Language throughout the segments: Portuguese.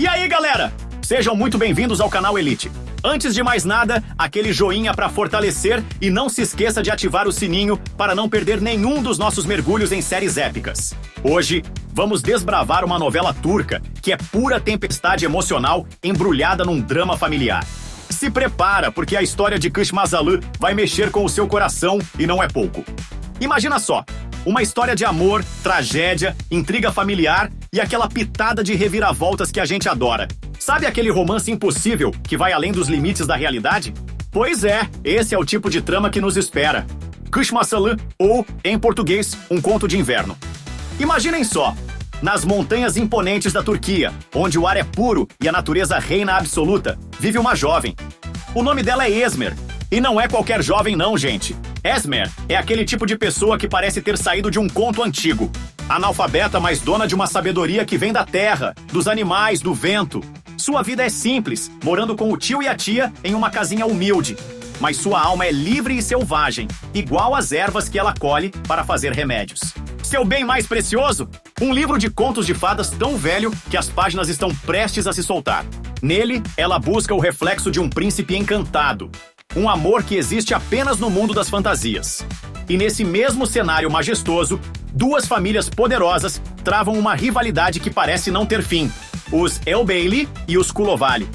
E aí, galera? Sejam muito bem-vindos ao canal Elite. Antes de mais nada, aquele joinha para fortalecer e não se esqueça de ativar o sininho para não perder nenhum dos nossos mergulhos em séries épicas. Hoje, vamos desbravar uma novela turca que é pura tempestade emocional embrulhada num drama familiar. Se prepara, porque a história de Kış Masalı vai mexer com o seu coração e não é pouco. Imagina só, uma história de amor, tragédia, intriga familiar e aquela pitada de reviravoltas que a gente adora. Sabe aquele romance impossível que vai além dos limites da realidade? Pois é, esse é o tipo de trama que nos espera. Kış Masalı, ou, em português, Um Conto de Inverno. Imaginem só, nas montanhas imponentes da Turquia, onde o ar é puro e a natureza reina absoluta, vive uma jovem. O nome dela é Esmer. E não é qualquer jovem não, gente. Esmer é aquele tipo de pessoa que parece ter saído de um conto antigo. Analfabeta, mas dona de uma sabedoria que vem da terra, dos animais, do vento. Sua vida é simples, morando com o tio e a tia em uma casinha humilde. Mas sua alma é livre e selvagem, igual às ervas que ela colhe para fazer remédios. Seu bem mais precioso? Um livro de contos de fadas tão velho que as páginas estão prestes a se soltar. Nele, ela busca o reflexo de um príncipe encantado. Um amor que existe apenas no mundo das fantasias. E nesse mesmo cenário majestoso, duas famílias poderosas travam uma rivalidade que parece não ter fim. Os Elbeyli e os Kulovali.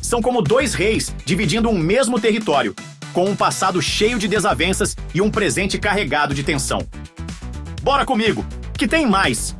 São como dois reis dividindo um mesmo território, com um passado cheio de desavenças e um presente carregado de tensão. Bora comigo, que tem mais!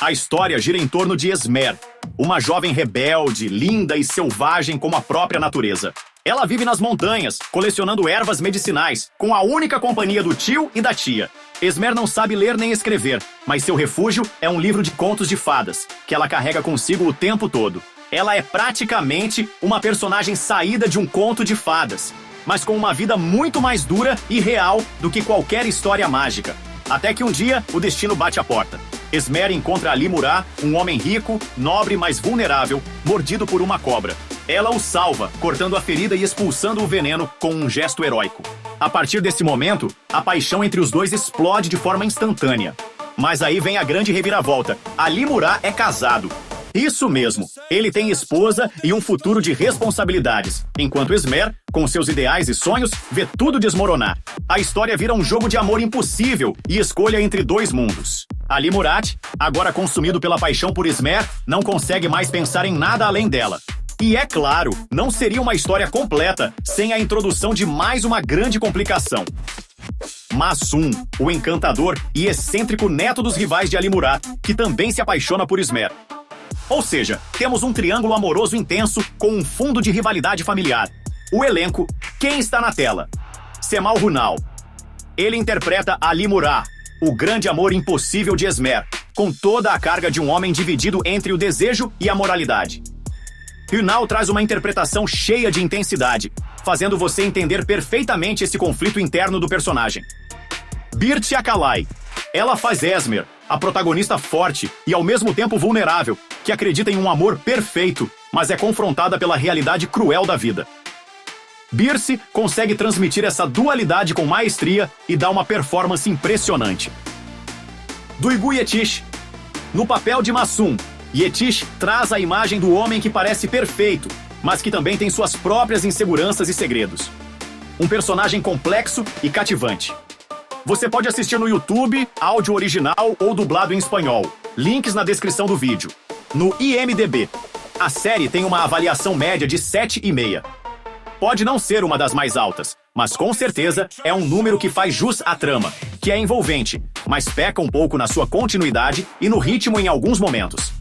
A história gira em torno de Esmer, uma jovem rebelde, linda e selvagem como a própria natureza. Ela vive nas montanhas, colecionando ervas medicinais, com a única companhia do tio e da tia. Esmer não sabe ler nem escrever, mas seu refúgio é um livro de contos de fadas, que ela carrega consigo o tempo todo. Ela é praticamente uma personagem saída de um conto de fadas, mas com uma vida muito mais dura e real do que qualquer história mágica. Até que um dia, o destino bate a porta. Esmer encontra Ali Murat, um homem rico, nobre, mas vulnerável, mordido por uma cobra. Ela o salva, cortando a ferida e expulsando o veneno com um gesto heróico. A partir desse momento, a paixão entre os dois explode de forma instantânea. Mas aí vem a grande reviravolta. Ali Murat é casado. Isso mesmo, ele tem esposa e um futuro de responsabilidades, enquanto Esmer, com seus ideais e sonhos, vê tudo desmoronar. A história vira um jogo de amor impossível e escolha entre dois mundos. Ali Murat, agora consumido pela paixão por Esmer, não consegue mais pensar em nada além dela. E é claro, não seria uma história completa sem a introdução de mais uma grande complicação. Masum, o encantador e excêntrico neto dos rivais de Ali Murat, que também se apaixona por Esmer. Ou seja, temos um triângulo amoroso intenso com um fundo de rivalidade familiar. O elenco, quem está na tela? Cemal Runal. Ele interpreta Ali Murat, o grande amor impossível de Esmer, com toda a carga de um homem dividido entre o desejo e a moralidade. Runal traz uma interpretação cheia de intensidade, fazendo você entender perfeitamente esse conflito interno do personagem. Birti Akalay. Ela faz Esmer, a protagonista forte e ao mesmo tempo vulnerável, que acredita em um amor perfeito, mas é confrontada pela realidade cruel da vida. Birsi consegue transmitir essa dualidade com maestria e dá uma performance impressionante. Duygu Yetiş. No papel de Masum, Yetiş traz a imagem do homem que parece perfeito, mas que também tem suas próprias inseguranças e segredos. Um personagem complexo e cativante. Você pode assistir no YouTube, áudio original ou dublado em espanhol. Links na descrição do vídeo. No IMDb, a série tem uma avaliação média de 7,5. Pode não ser uma das mais altas, mas com certeza é um número que faz jus à trama, que é envolvente, mas peca um pouco na sua continuidade e no ritmo em alguns momentos.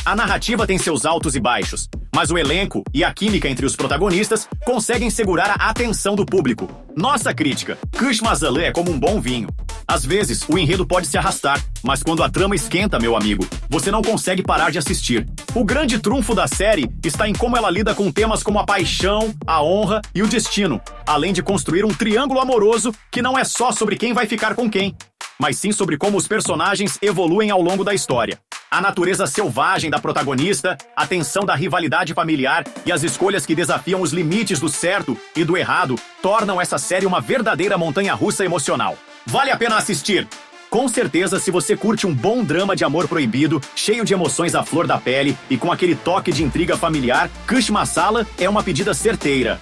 A narrativa tem seus altos e baixos, mas o elenco e a química entre os protagonistas conseguem segurar a atenção do público. Nossa crítica: Kış Masalı é como um bom vinho. Às vezes, o enredo pode se arrastar, mas quando a trama esquenta, meu amigo, você não consegue parar de assistir. O grande trunfo da série está em como ela lida com temas como a paixão, a honra e o destino, além de construir um triângulo amoroso que não é só sobre quem vai ficar com quem, mas sim sobre como os personagens evoluem ao longo da história. A natureza selvagem da protagonista, a tensão da rivalidade familiar e as escolhas que desafiam os limites do certo e do errado tornam essa série uma verdadeira montanha-russa emocional. Vale a pena assistir! Com certeza, se você curte um bom drama de amor proibido, cheio de emoções à flor da pele e com aquele toque de intriga familiar, Kush Masala é uma pedida certeira.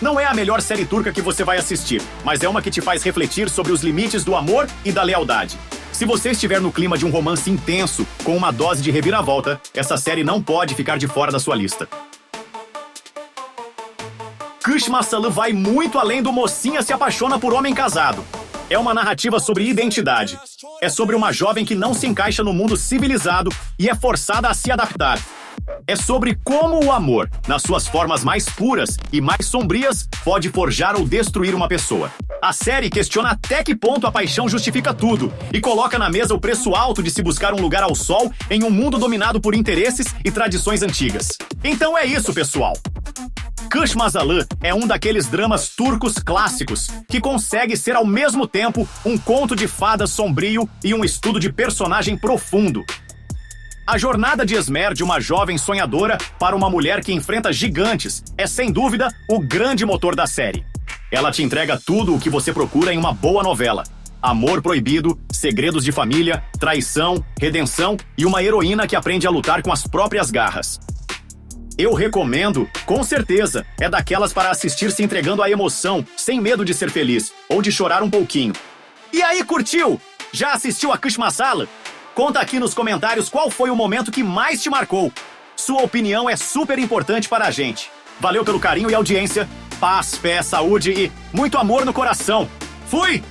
Não é a melhor série turca que você vai assistir, mas é uma que te faz refletir sobre os limites do amor e da lealdade. Se você estiver no clima de um romance intenso, com uma dose de reviravolta, essa série não pode ficar de fora da sua lista. Kush Masala vai muito além do mocinha se apaixona por homem casado. É uma narrativa sobre identidade. É sobre uma jovem que não se encaixa no mundo civilizado e é forçada a se adaptar. É sobre como o amor, nas suas formas mais puras e mais sombrias, pode forjar ou destruir uma pessoa. A série questiona até que ponto a paixão justifica tudo e coloca na mesa o preço alto de se buscar um lugar ao sol em um mundo dominado por interesses e tradições antigas. Então é isso, pessoal! Kush Masala é um daqueles dramas turcos clássicos que consegue ser ao mesmo tempo um conto de fadas sombrio e um estudo de personagem profundo. A jornada de Esmer de uma jovem sonhadora para uma mulher que enfrenta gigantes é, sem dúvida, o grande motor da série. Ela te entrega tudo o que você procura em uma boa novela. Amor proibido, segredos de família, traição, redenção e uma heroína que aprende a lutar com as próprias garras. Eu recomendo, com certeza, é daquelas para assistir se entregando à emoção, sem medo de ser feliz, ou de chorar um pouquinho. E aí, curtiu? Já assistiu a Kush Masala? Conta aqui nos comentários qual foi o momento que mais te marcou. Sua opinião é super importante para a gente. Valeu pelo carinho e audiência. Paz, fé, saúde e muito amor no coração. Fui!